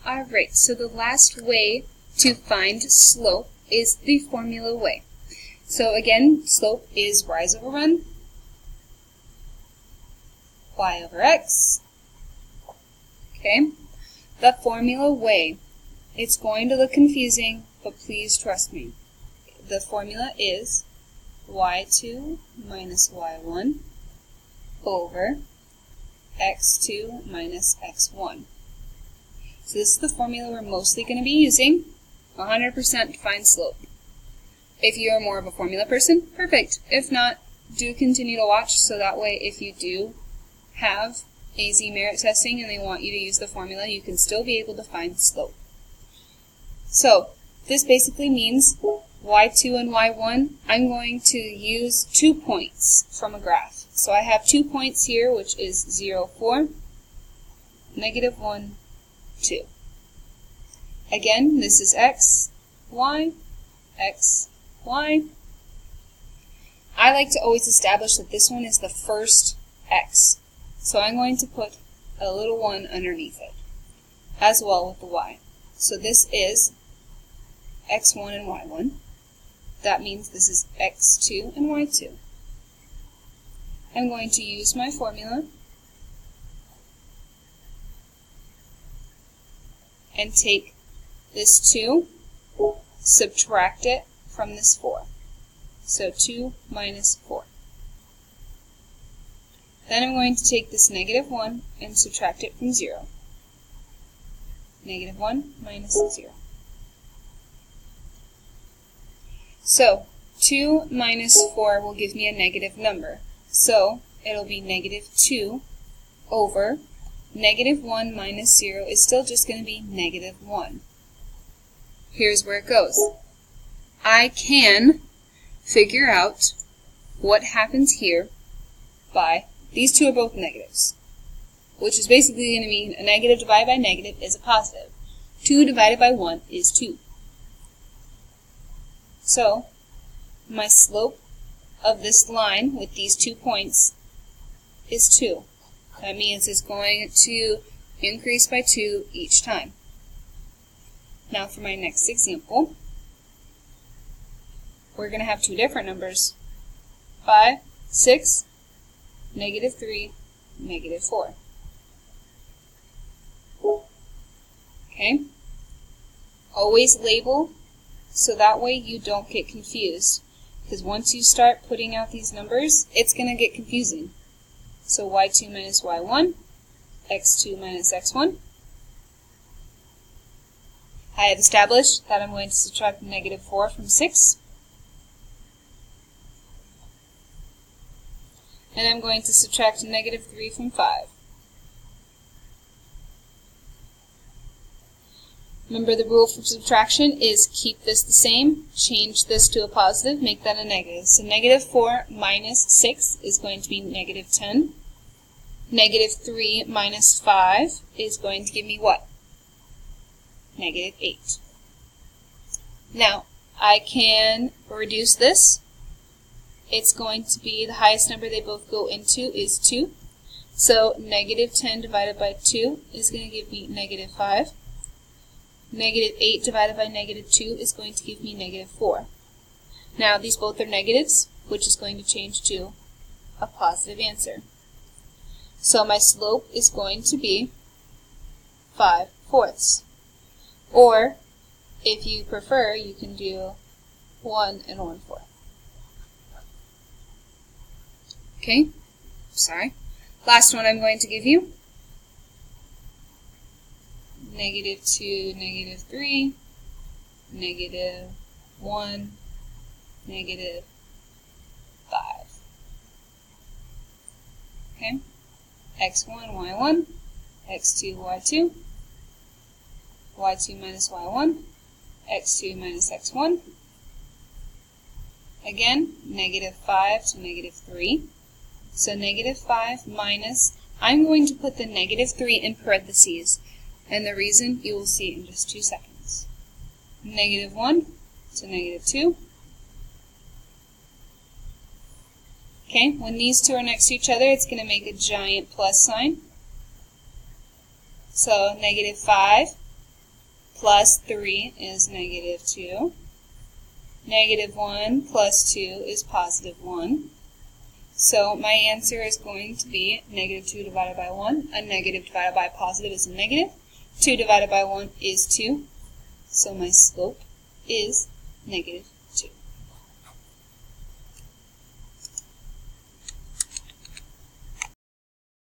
Alright, so the last way to find slope is the formula way. So again, slope is rise over run, y over x. Okay, the formula way. It's going to look confusing, but please trust me. The formula is y2 minus y1 over x2 minus x1. So this is the formula we're mostly going to be using 100% to find slope. If you are more of a formula person, perfect. If not, do continue to watch so that way if you do have AZ merit testing and they want you to use the formula, you can still be able to find slope. So this basically means y2 and y1, I'm going to use 2 points from a graph. So I have 2 points here, which is 0, 4, negative 1, 2. Again, this is x, y, x, y. I like to always establish that this one is the first x. So I'm going to put a little 1 underneath it, as well with the y. So this is x1 and y1. That means this is x2 and y2. I'm going to use my formula and take this 2, subtract it from this 4. So 2 minus 4. Then I'm going to take this negative 1 and subtract it from 0. Negative 1 minus 0. So 2 minus 4 will give me a negative number. So it'll be negative 2 over negative 1 minus 0 is still just going to be negative 1. Here's where it goes. I can figure out what happens here by these two are both negatives, which is basically going to mean a negative divided by negative is a positive. 2 divided by 1 is 2. So my slope of this line with these 2 points is 2. That means it's going to increase by 2 each time. Now for my next example, we're going to have 2 different numbers. 5, 6, negative 3, negative 4. Okay? Always label so that way you don't get confused. Because once you start putting out these numbers, it's going to get confusing. So y2 minus y1, x2 minus x1. I have established that I'm going to subtract negative 4 from 6. And I'm going to subtract negative 3 from 5. Remember, the rule for subtraction is keep this the same, change this to a positive, make that a negative. So negative 4 minus 6 is going to be negative 10. Negative 3 minus 5 is going to give me what? Negative 8. Now, I can reduce this. It's going to be the highest number they both go into is 2. So negative 10 divided by 2 is going to give me negative 5. Negative 8 divided by negative 2 is going to give me negative 4. Now, these both are negatives, which is going to change to a positive answer. So my slope is going to be 5/4. Or, if you prefer, you can do 1 and 1/4. Okay, sorry. Last one I'm going to give you. Negative 2, negative 3, negative 1, negative 5. Okay? x1, y1, x2, y2, y2 minus y1, x2 minus x1. Again, negative 5 to negative 3. So negative 5 minus, I'm going to put the negative 3 in parentheses. And the reason you will see in just 2 seconds. Negative 1 to negative 2. Okay, when these two are next to each other, it's going to make a giant plus sign. So negative 5 plus 3 is negative 2. Negative 1 plus 2 is positive 1. So my answer is going to be negative 2 divided by 1. A negative divided by a positive is a negative. 2 divided by 1 is 2. So my slope is negative